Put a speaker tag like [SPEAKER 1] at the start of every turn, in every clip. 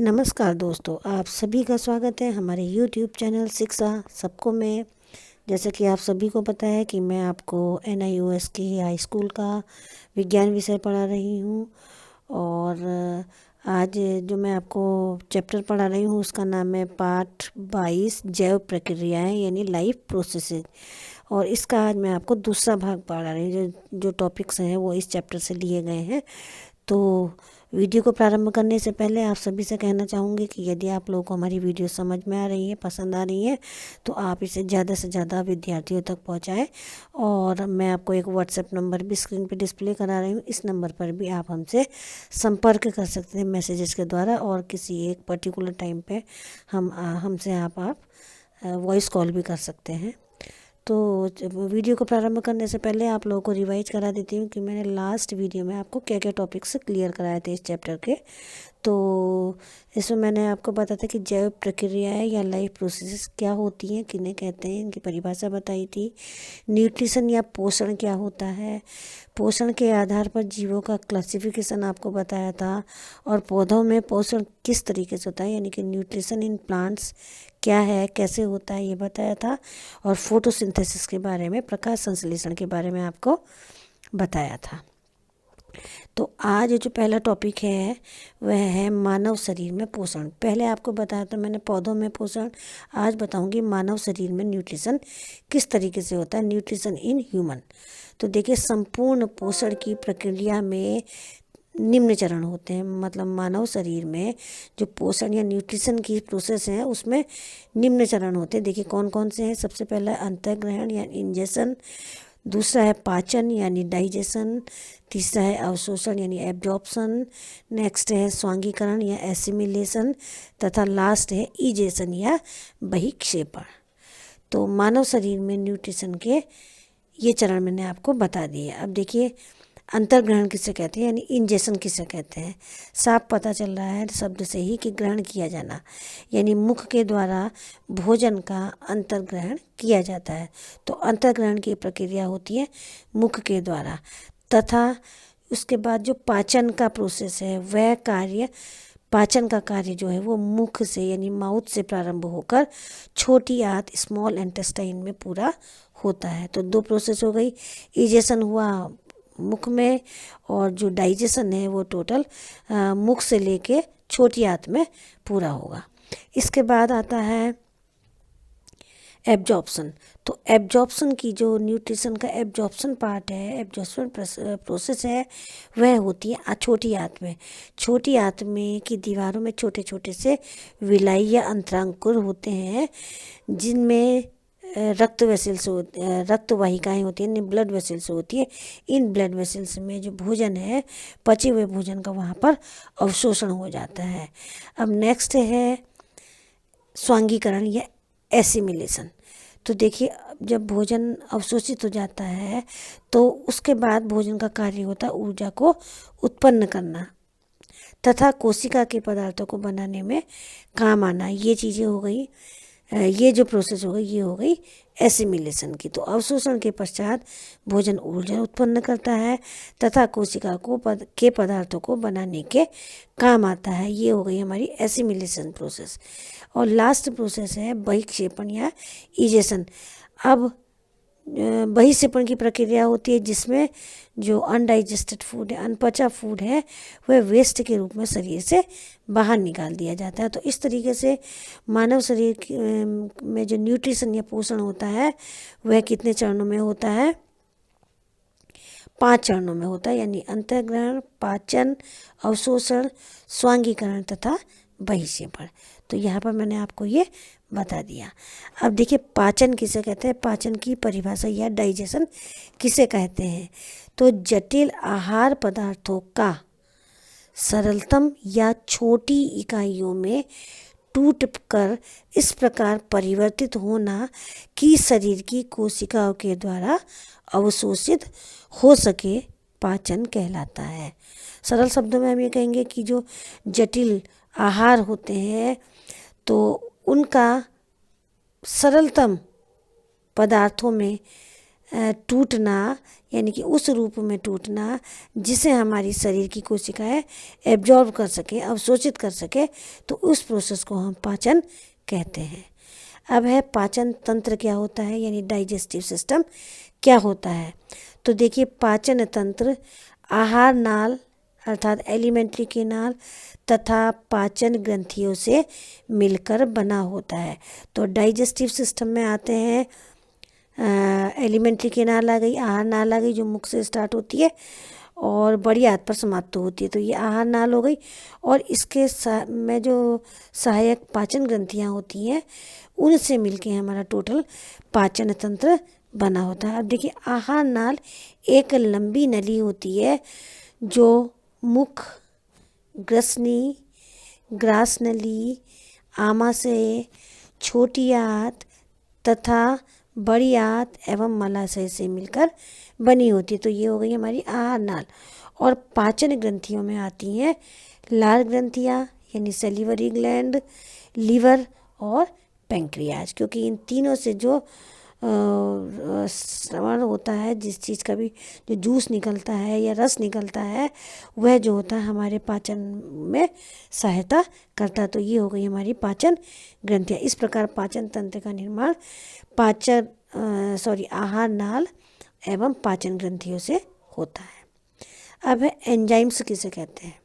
[SPEAKER 1] नमस्कार दोस्तों, आप सभी का स्वागत है हमारे YouTube चैनल शिक्षा सबको में। जैसे कि आप सभी को पता है कि मैं आपको NIOS की हाई स्कूल का विज्ञान विषय पढ़ा रही हूँ। और आज जो मैं आपको चैप्टर पढ़ा रही हूँ उसका नाम है पाठ 22 जैव प्रक्रियाएं यानी लाइफ प्रोसेसेस। और इसका आज मैं आपको दूसरा भाग पढ़ा रही हूँ। जो टॉपिक्स हैं वो इस चैप्टर से लिए गए हैं। तो वीडियो को प्रारंभ करने से पहले आप सभी से कहना चाहूँगी कि यदि आप लोगों को हमारी वीडियो समझ में आ रही है, पसंद आ रही है, तो आप इसे ज़्यादा से ज़्यादा विद्यार्थियों तक पहुँचाएं। और मैं आपको एक व्हाट्सएप नंबर भी स्क्रीन पे डिस्प्ले करा रही हूँ। इस नंबर पर भी आप हमसे संपर्क कर सकते हैं मैसेजेस के द्वारा, और किसी एक पर्टिकुलर टाइम पे हमसे आप वॉइस कॉल भी कर सकते हैं। तो वीडियो को प्रारंभ करने से पहले आप लोगों को रिवाइज करा देती हूँ कि मैंने लास्ट वीडियो में आपको क्या क्या टॉपिक्स क्लियर कराए थे इस चैप्टर के। तो इसमें मैंने आपको बताया था कि जैव प्रक्रियाएं या लाइफ प्रोसेसेस क्या होती हैं, किन्हें कहते हैं, इनकी परिभाषा बताई थी। न्यूट्रिशन या पोषण क्या होता है, पोषण के आधार पर जीवों का क्लासिफिकेशन आपको बताया था। और पौधों में पोषण किस तरीके से होता है यानी कि न्यूट्रिशन इन प्लांट्स क्या है, कैसे होता है, ये बताया था। और फोटोसिंथेसिस के बारे में, प्रकाश संश्लेषण के बारे में आपको बताया था। तो आज जो पहला टॉपिक है वह है मानव शरीर में पोषण। पहले आपको बताया था मैंने पौधों में पोषण, आज बताऊंगी मानव शरीर में न्यूट्रिशन किस तरीके से होता है, न्यूट्रिशन इन ह्यूमन। तो देखिए, संपूर्ण पोषण की प्रक्रिया में निम्न चरण होते हैं। मतलब मानव शरीर में जो पोषण या न्यूट्रिशन की प्रोसेस है उसमें निम्न चरण होते हैं। देखिए कौन कौन से हैं। सबसे पहला है अंतर्ग्रहण या इंजेशन, दूसरा है पाचन यानी डाइजेशन, तीसरा है अवशोषण यानी एब्जॉर्प्शन, नेक्स्ट है स्वांगीकरण या एसिमिलेशन, तथा लास्ट है इजेशन या बहिक्षेपण। तो मानव शरीर में न्यूट्रिशन के ये चरण मैंने आपको बता दिए। अब देखिए, अंतर्ग्रहण किसे कहते हैं यानी इंजेशन किसे कहते हैं। साफ पता चल रहा है शब्द से ही कि ग्रहण किया जाना, यानी मुख के द्वारा भोजन का अंतर्ग्रहण किया जाता है। तो अंतर्ग्रहण की प्रक्रिया होती है मुख के द्वारा। तथा उसके बाद जो पाचन का प्रोसेस है वह कार्य, पाचन का कार्य जो है वो मुख से यानी माउथ से प्रारंभ होकर छोटी आंत स्मॉल इंटेस्टाइन में पूरा होता है। तो दो प्रोसेस हो गई, इजेशन हुआ मुख में, और जो डाइजेशन है वो टोटल मुख से लेके छोटी आंत में पूरा होगा। इसके बाद आता है एब्जॉर्प्शन। तो एब्जॉर्प्शन की जो न्यूट्रिशन का एब्जॉर्प्शन पार्ट है, एब्जॉर्प्शन प्रोसेस है, वह होती है छोटी आंत में। छोटी आंत में की दीवारों में छोटे छोटे से विलाई या अंतरांकुर होते हैं, जिनमें रक्त वेसल्स रक्त वाहिकाएँ होती हैं, ब्लड वेसल्स होती है। इन ब्लड वेसल्स में जो भोजन है, पचे हुए भोजन का वहाँ पर अवशोषण हो जाता है। अब नेक्स्ट है स्वांगीकरण या एसिमिलेशन। तो देखिए, जब भोजन अवशोषित हो जाता है तो उसके बाद भोजन का कार्य होता है ऊर्जा को उत्पन्न करना तथा कोशिका के पदार्थों को बनाने में काम आना। ये चीज़ें हो गई, ये जो प्रोसेस हो गई ये हो गई एसिमिलेशन की। तो अवशोषण के पश्चात भोजन ऊर्जा उत्पन्न करता है तथा कोशिका के पदार्थों को बनाने के काम आता है। ये हो गई हमारी एसिमिलेशन प्रोसेस। और लास्ट प्रोसेस है बहिक्षेपण या इजेशन। अब बहिक्षेपण की प्रक्रिया होती है जिसमें जो अनडाइजेस्टेड फूड है, अनपचा फूड है, वह वेस्ट के रूप में शरीर से बाहर निकाल दिया जाता है। तो इस तरीके से मानव शरीर में जो न्यूट्रिशन या पोषण होता है वह कितने चरणों में होता है, 5 चरणों में होता है, यानी अंतर्ग्रहण, पाचन, अवशोषण, स्वांगीकरण तथा बहिक्षेपण। तो यहाँ पर मैंने आपको ये बता दिया। अब देखिए, पाचन किसे कहते हैं, पाचन की परिभाषा या डाइजेशन किसे कहते हैं। तो जटिल आहार पदार्थों का सरलतम या छोटी इकाइयों में टूट कर इस प्रकार परिवर्तित होना कि शरीर की कोशिकाओं के द्वारा अवशोषित हो सके, पाचन कहलाता है। सरल शब्दों में हम ये कहेंगे कि जो जटिल आहार होते हैं तो उनका सरलतम पदार्थों में टूटना, यानी कि उस रूप में टूटना जिसे हमारी शरीर की कोशिकाएं एब्जॉर्ब कर सके, अवशोषित कर सके, तो उस प्रोसेस को हम पाचन कहते हैं। अब है पाचन तंत्र क्या होता है, यानी डाइजेस्टिव सिस्टम क्या होता है। तो देखिए, पाचन तंत्र आहार नाल अर्थात एलिमेंट्री केनाल तथा पाचन ग्रंथियों से मिलकर बना होता है। तो डाइजेस्टिव सिस्टम में आते हैं एलिमेंट्री केनाल आ गई, आहार नाल आ गई जो मुख से स्टार्ट होती है और बड़ी आंत पर समाप्त होती है, तो ये आहार नाल हो गई। और इसके में जो सहायक पाचन ग्रंथियाँ होती हैं उनसे मिलके हमारा टोटल पाचन तंत्र बना होता है। अब देखिए, आहार नाल एक लंबी नली होती है जो मुख, ग्रसनी, ग्रास नली, आमाशय, छोटी आंत तथा बड़ी आंत एवं मलाशय से मिलकर बनी होती है। तो ये हो गई हमारी आहार नाल। और पाचन ग्रंथियों में आती हैं लार ग्रंथियाँ यानी सैलिवरी ग्लैंड, लीवर और पैंक्रियाज, क्योंकि इन तीनों से जो श्रवण होता है, जिस चीज़ का भी जो जूस निकलता है या रस निकलता है, वह जो होता है हमारे पाचन में सहायता करता है। तो ये हो गई हमारी पाचन ग्रंथियाँ। इस प्रकार पाचन तंत्र का निर्माण आहार नाल एवं पाचन ग्रंथियों से होता है। अब है एंजाइम्स किसे कहते हैं।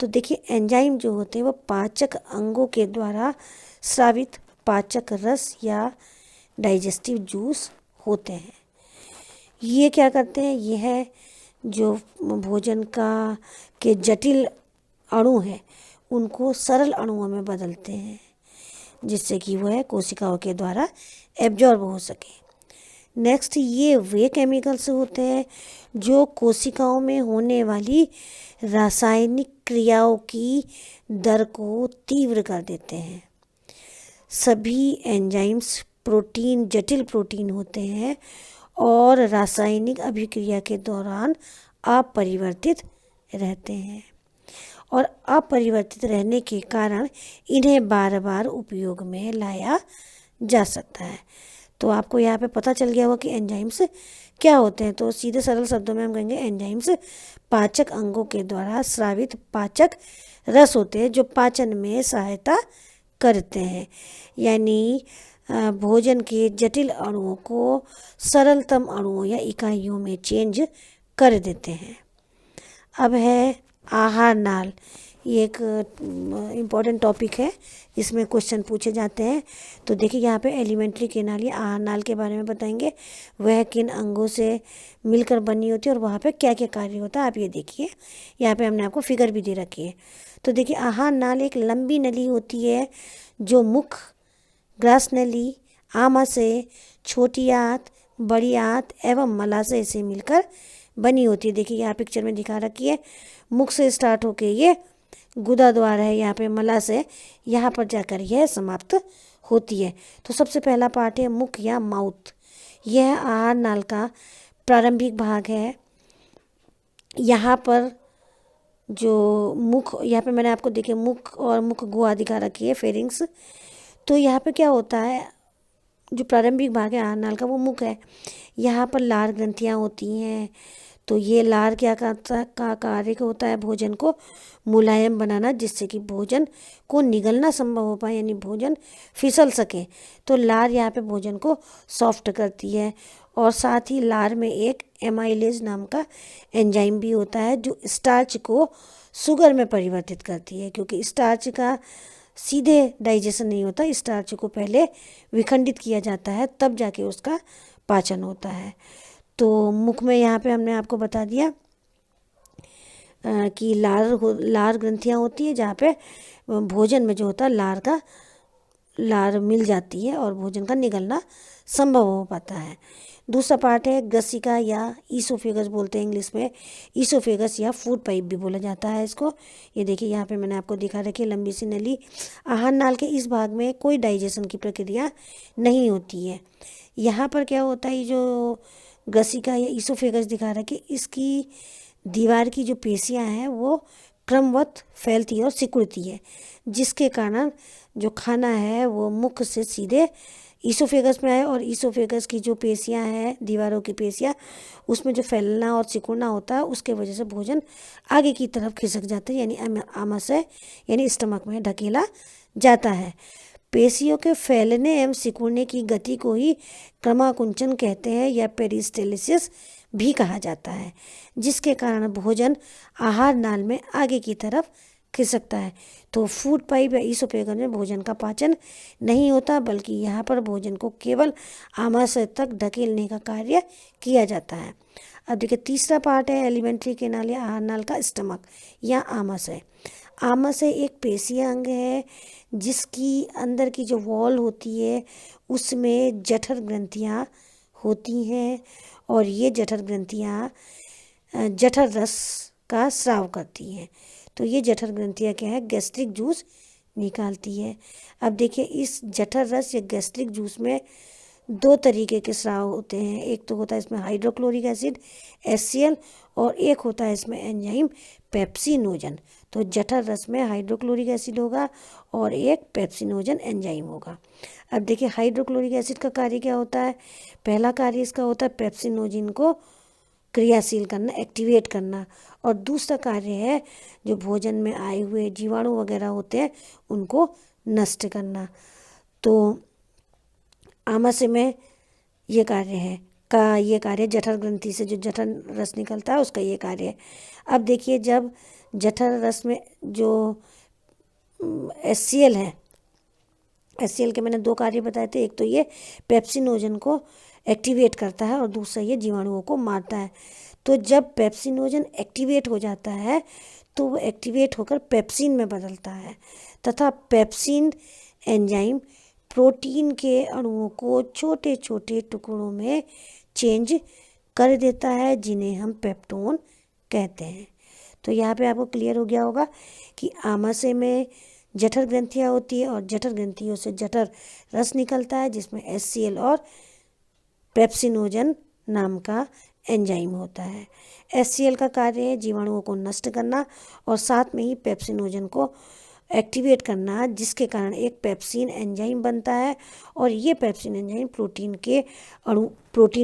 [SPEAKER 1] तो देखिए, एंजाइम जो होते हैं वो पाचक अंगों के द्वारा स्रावित पाचक रस या डाइजेस्टिव जूस होते हैं। ये क्या करते हैं, यह जो भोजन के जटिल अणु हैं उनको सरल अणुओं में बदलते हैं, जिससे कि वह कोशिकाओं के द्वारा एब्जॉर्ब हो सके। नेक्स्ट, ये वे केमिकल्स होते हैं जो कोशिकाओं में होने वाली रासायनिक क्रियाओं की दर को तीव्र कर देते हैं। सभी एंजाइम्स जटिल प्रोटीन होते हैं और रासायनिक अभिक्रिया के दौरान अपरिवर्तित रहते हैं, और अपरिवर्तित रहने के कारण इन्हें बार बार उपयोग में लाया जा सकता है। तो आपको यहाँ पे पता चल गया होगा कि एंजाइम्स क्या होते हैं। तो सीधे सरल शब्दों में हम कहेंगे एंजाइम्स पाचक अंगों के द्वारा स्रावित पाचक रस होते हैं जो पाचन में सहायता करते हैं, यानी भोजन के जटिल अणुओं को सरलतम अणुओं या इकाइयों में चेंज कर देते हैं। अब है आहार नाल। ये एक इम्पॉर्टेंट टॉपिक है, इसमें क्वेश्चन पूछे जाते हैं। तो देखिए, यहाँ पे एलिमेंट्री केनाल या आहार नाल के बारे में बताएंगे, वह किन अंगों से मिलकर बनी होती है और वहाँ पे क्या क्या कार्य होता है। आप ये देखिए, यहाँ पे हमने आपको फिगर भी दे रखी है। तो देखिए, आहार नाल एक लंबी नली होती है जो मुख, ग्रास नली, आमाशय, छोटी आंत, बड़ी आंत एवं मलाशय से मिलकर बनी होती है। देखिए, यहाँ पिक्चर में दिखा रखी है, मुख से स्टार्ट होके ये गुदा द्वार है, यहाँ पे मलाशय, यहाँ पर जाकर यह समाप्त होती है। तो सबसे पहला पार्ट है मुख या माउथ। यह आहार नाल का प्रारंभिक भाग है। यहाँ पर जो मुख, यहाँ पे मैंने आपको देखिए मुख और मुख गुहा दिखा रखी है, फेरिंग्स। तो यहाँ पे क्या होता है, जो प्रारंभिक भाग है आहार नाल का वो मुख है। यहाँ पर लार ग्रंथियाँ होती हैं। तो ये लार क्या का कार्य होता है, भोजन को मुलायम बनाना, जिससे कि भोजन को निगलना संभव हो पाए, यानी भोजन फिसल सके। तो लार यहाँ पे भोजन को सॉफ्ट करती है। और साथ ही लार में एक एमाइलेज नाम का एंजाइम भी होता है जो स्टार्च को शुगर में परिवर्तित करती है, क्योंकि स्टार्च का सीधे डाइजेशन नहीं होता, स्टार्च को पहले विखंडित किया जाता है तब जाके उसका पाचन होता है। तो मुख में यहाँ पे हमने आपको बता दिया कि लार ग्रंथियाँ होती है जहाँ पे भोजन में जो होता है लार मिल जाती है और भोजन का निगलना संभव हो पाता है। दूसरा पार्ट है ग्रसिका या ईसोफेगस बोलते हैं इंग्लिश में, ईसोफेगस या फूड पाइप भी बोला जाता है इसको। ये देखिए, यहाँ पे मैंने आपको दिखा रखी है लंबी सी नली। आहार नाल के इस भाग में कोई डाइजेशन की प्रक्रिया नहीं होती है। यहाँ पर क्या होता है, जो ग्रसिका या ईसोफेगस दिखा रखी है, इसकी दीवार की जो पेशियाँ हैं वो क्रमवत फैलती है और सिकुड़ती है, जिसके कारण जो खाना है वो मुख से सीधे ईसोफेगस में आए और ईसोफेगस की जो पेशियां हैं, दीवारों की पेशियां, उसमें जो फैलना और सिकुड़ना होता है उसके वजह से भोजन आगे की तरफ खिसक जाता है, यानी आमाशय यानी स्टमक में ढकेला जाता है। पेशियों के फैलने एवं सिकुड़ने की गति को ही क्रमाकुंचन कहते हैं या पेरिस्टेलिसिस भी कहा जाता है, जिसके कारण भोजन आहार नाल में आगे की तरफ खिसकता है। तो फूड पाइप या ईसोफेगस में भोजन का पाचन नहीं होता, बल्कि यहाँ पर भोजन को केवल आमाशय तक ढकेलने का कार्य किया जाता है। अब देखिए तीसरा पार्ट है एलिमेंट्री केनाल या आहार नाल का स्टमक या आमाशय। आमाशय एक पेशीय अंग है जिसकी अंदर की जो वॉल होती है उसमें जठर ग्रंथियाँ होती हैं और ये जठर ग्रंथियाँ जठर रस का स्राव करती हैं। तो ये जठर ग्रंथियाँ क्या है, गैस्ट्रिक जूस निकालती है। अब देखिए इस जठर रस या गैस्ट्रिक जूस में दो तरीके के स्राव होते हैं। एक तो होता है इसमें हाइड्रोक्लोरिक एसिड HCl और एक होता है इसमें एंजाइम पेप्सिनोजन। तो जठर रस में हाइड्रोक्लोरिक एसिड होगा और एक पेप्सिनोजन एंजाइम होगा। अब देखिए हाइड्रोक्लोरिक एसिड का कार्य क्या होता है। पहला कार्य इसका होता है पेप्सिनोजन को क्रियाशील करना, एक्टिवेट करना, और दूसरा कार्य है जो भोजन में आए हुए जीवाणु वगैरह होते हैं उनको नष्ट करना। तो आमाशय में ये कार्य है ये कार्य जठर ग्रंथि से जो जठर रस निकलता है उसका ये कार्य है। अब देखिए जब जठर रस में जो HCl है, HCl के मैंने दो कार्य बताए थे, एक तो ये पेप्सिनोजन को एक्टिवेट करता है और दूसरा ये जीवाणुओं को मारता है। तो जब पेप्सिनोजन एक्टिवेट हो जाता है तो वो एक्टिवेट होकर पेप्सिन में बदलता है तथा पेप्सिन एंजाइम प्रोटीन के अणुओं को छोटे छोटे टुकड़ों में चेंज कर देता है जिन्हें हम पेप्टोन कहते हैं। तो यहाँ पे आपको क्लियर हो गया होगा कि आमाशय में जठर ग्रंथियाँ होती है और जठर ग्रंथियों से जठर रस निकलता है जिसमें HCl और पेप्सिनोजन नाम का एंजाइम होता है। HCl का कार्य है जीवाणुओं को नष्ट करना और साथ में ही पेप्सिनोजन को एक्टिवेट करना, जिसके कारण एक पेप्सिन एंजाइम बनता है और ये पेप्सिन एंजाइम प्रोटीन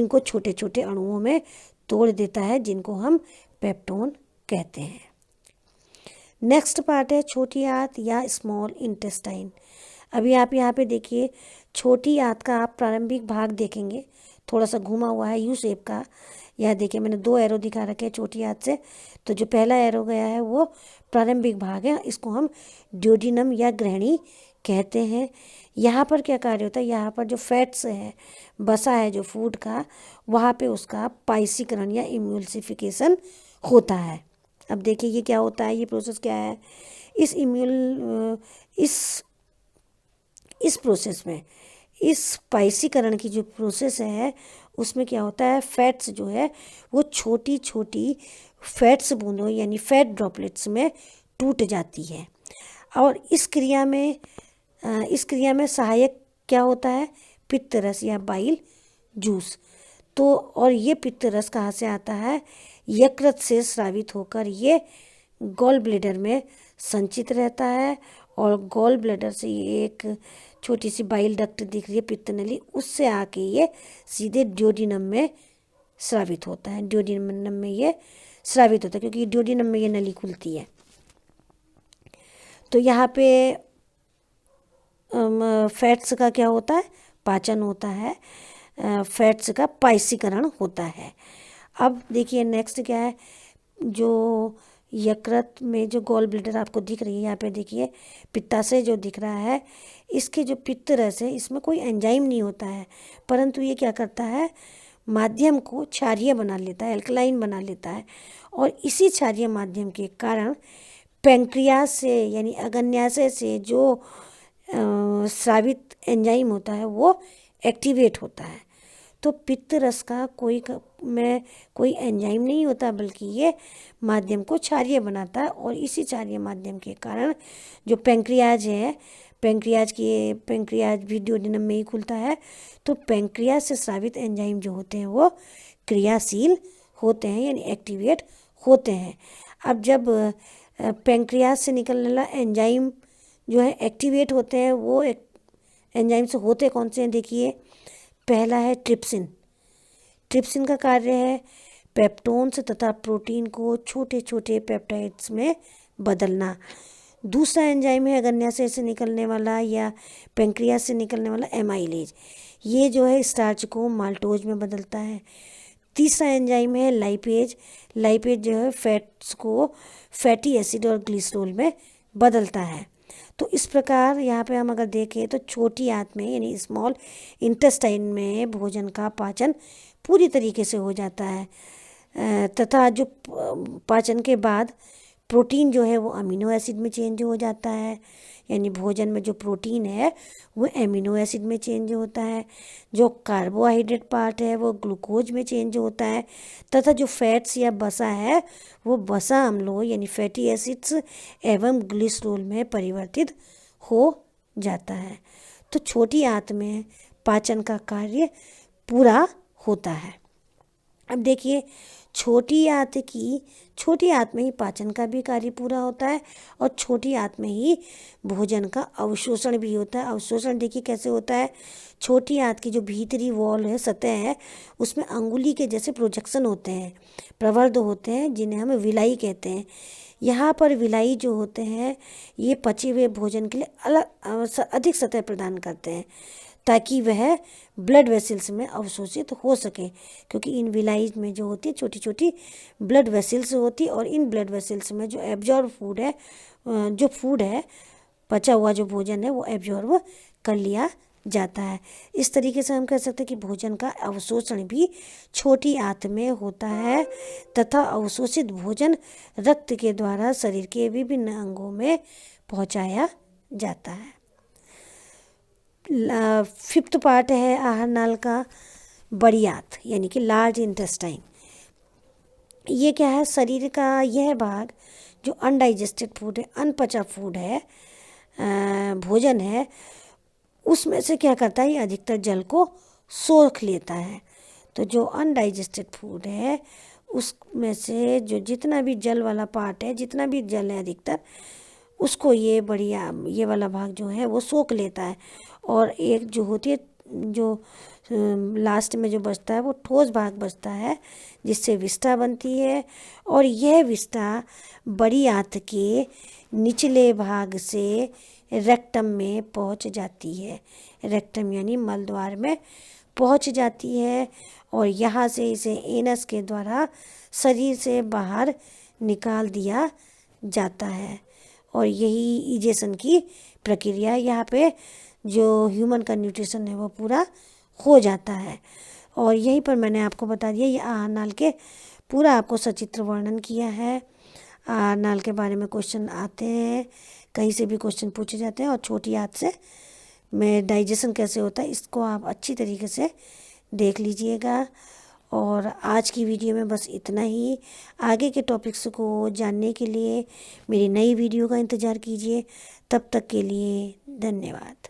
[SPEAKER 1] को छोटे छोटे अणुओं में तोड़ देता है जिनको हम पेप्टोन कहते हैं। नेक्स्ट पार्ट है छोटी आंत या स्मॉल इंटेस्टाइन। अभी आप यहाँ पे देखिए छोटी आंत का आप प्रारंभिक भाग देखेंगे, थोड़ा सा घुमा हुआ है यू शेप का। यह देखिए मैंने दो एरो दिखा रखे हैं छोटी आंत से। तो जो पहला एरो गया है वो प्रारंभिक भाग है, इसको हम ड्यूडिनम या ग्रहणी कहते हैं। यहाँ पर क्या कार्य होता है, यहाँ पर जो फैट्स है, बसा है जो फूड का, वहाँ पे उसका पाइसीकरण या इम्यूल्सिफिकेशन होता है। अब देखिए ये क्या होता है, ये प्रोसेस क्या है। इस प्रोसेस में, इस पाइसीकरण की जो प्रोसेस है उसमें क्या होता है, फैट्स जो है वो छोटी छोटी फैट्स बूंदों यानी फैट ड्रॉपलेट्स में टूट जाती है। और इस क्रिया में सहायक क्या होता है, पित्त रस या बाइल जूस। तो और ये पित्त रस कहाँ से आता है, यकृत से स्रावित होकर ये गॉल ब्लैडर में संचित रहता है और गॉल ब्लैडर से ये एक छोटी सी बाइल डक्ट दिख रही है पित्त नली, उससे आके ये सीधे ड्यूडिनम में स्रावित होता है। ड्यूडिनम में ये स्रावित होता है क्योंकि ड्यूडिनम में ये नली खुलती है। तो यहाँ पे फैट्स का क्या होता है, पाचन होता है, फैट्स का पाइसीकरण होता है। अब देखिए नेक्स्ट क्या है, जो यकृत में जो गॉल ब्लैडर आपको दिख रही है, यहाँ पे देखिए पित्ताशय जो दिख रहा है, इसके जो पित्त रस है इसमें कोई एंजाइम नहीं होता है, परंतु ये क्या करता है, माध्यम को क्षारीय बना लेता है, एल्कलाइन बना लेता है। और इसी क्षारीय माध्यम के कारण पैंक्रियास से यानी अग्न्याशय से जो स्रावित एंजाइम होता है वो एक्टिवेट होता है। तो पित्त रस का कोई एंजाइम नहीं होता, बल्कि ये माध्यम को क्षारीय बनाता है। और इसी क्षारीय माध्यम के कारण जो पैंक्रियाज है, पैंक्रियाज भी ड्यूडिनम में ही खुलता है। तो पैंक्रियाज से स्रावित एंजाइम जो होते हैं वो क्रियाशील होते हैं यानी एक्टिवेट होते हैं। अब जब पैंक्रियाज से निकलने वाला एंजाइम जो है एक्टिवेट होते हैं, वो एंजाइम्स होते कौन से हैं देखिए। पहला है ट्रिप्सिन। ट्रिप्सिन का कार्य है पेप्टोन्स तथा प्रोटीन को छोटे छोटे पेप्टाइड्स में बदलना। दूसरा एंजाइम है अग्न्याशय से निकलने वाला या पेंक्रियास से निकलने वाला एमाइलेज। ये जो है स्टार्च को माल्टोज में बदलता है। तीसरा एंजाइम है लाइपेज। लाइपेज जो है फैट्स को फैटी एसिड और ग्लिसरॉल में बदलता है। तो इस प्रकार यहाँ पे हम अगर देखें तो छोटी आंत में यानी स्मॉल इंटेस्टाइन में भोजन का पाचन पूरी तरीके से हो जाता है तथा जो पाचन के बाद प्रोटीन जो है वो अमीनो एसिड में चेंज हो जाता है। यानी भोजन में जो प्रोटीन है वो एमिनो एसिड में चेंज होता है। जो कार्बोहाइड्रेट पार्ट है वो ग्लूकोज में चेंज होता है तथा जो फैट्स या वसा है वो वसा अम्लों यानी फैटी एसिड्स एवं ग्लिसरॉल में परिवर्तित हो जाता है। तो छोटी आंत में पाचन का कार्य पूरा होता है। अब देखिए छोटी आंत में ही पाचन का भी कार्य पूरा होता है और छोटी आंत में ही भोजन का अवशोषण भी होता है। अवशोषण देखिए कैसे होता है। छोटी आंत की जो भीतरी वॉल है, सतह है, उसमें अंगुली के जैसे प्रोजेक्शन होते हैं, प्रवर्ध होते हैं, जिन्हें हम विलाई कहते हैं। यहाँ पर विलाई जो होते हैं ये पचे हुए भोजन के लिए अधिक सतह प्रदान करते हैं ताकि वह ब्लड वेसल्स में अवशोषित हो सके, क्योंकि इन विलाइज में जो होती है छोटी छोटी ब्लड वेसल्स होती है और इन ब्लड वेसल्स में जो एब्जॉर्ब फूड है, जो फूड है, पचा हुआ जो भोजन है वो एब्जॉर्ब कर लिया जाता है। इस तरीके से हम कह सकते हैं कि भोजन का अवशोषण भी छोटी आंत में होता है तथा अवशोषित भोजन रक्त के द्वारा शरीर के विभिन्न अंगों में पहुंचाया जाता है। फिफ्थ पार्ट है आहार नाल का बड़ी आंत यानी कि लार्ज इंटेस्टाइन। ये क्या है, शरीर का यह भाग जो अनडाइजेस्टेड फूड है, अनपचा फूड है, भोजन है, उसमें से क्या करता है, ये अधिकतर जल को सोख लेता है। तो जो अनडाइजेस्टेड फूड है उसमें से जो जितना भी जल वाला पार्ट है, जितना भी जल है अधिकतर, उसको ये ये वाला भाग जो है वो सोख लेता है। और एक जो होती है, जो लास्ट में जो बचता है वो ठोस भाग बचता है जिससे विष्ठा बनती है और यह विष्ठा बड़ी आंत के निचले भाग से रेक्टम में पहुंच जाती है। रेक्टम यानी मलद्वार में पहुंच जाती है और यहाँ से इसे एनस के द्वारा शरीर से बाहर निकाल दिया जाता है। और यही इजेशन की प्रक्रिया, यहाँ पे जो ह्यूमन का न्यूट्रिशन है वो पूरा हो जाता है। और यहीं पर मैंने आपको बता दिया, ये आहार नाल के पूरा आपको सचित्र वर्णन किया है। आहार नाल के बारे में क्वेश्चन आते हैं, कहीं से भी क्वेश्चन पूछे जाते हैं और छोटी आंत से में डाइजेशन कैसे होता है इसको आप अच्छी तरीके से देख लीजिएगा। और आज की वीडियो में बस इतना ही। आगे के टॉपिक्स को जानने के लिए मेरी नई वीडियो का इंतज़ार कीजिए। तब तक के लिए धन्यवाद।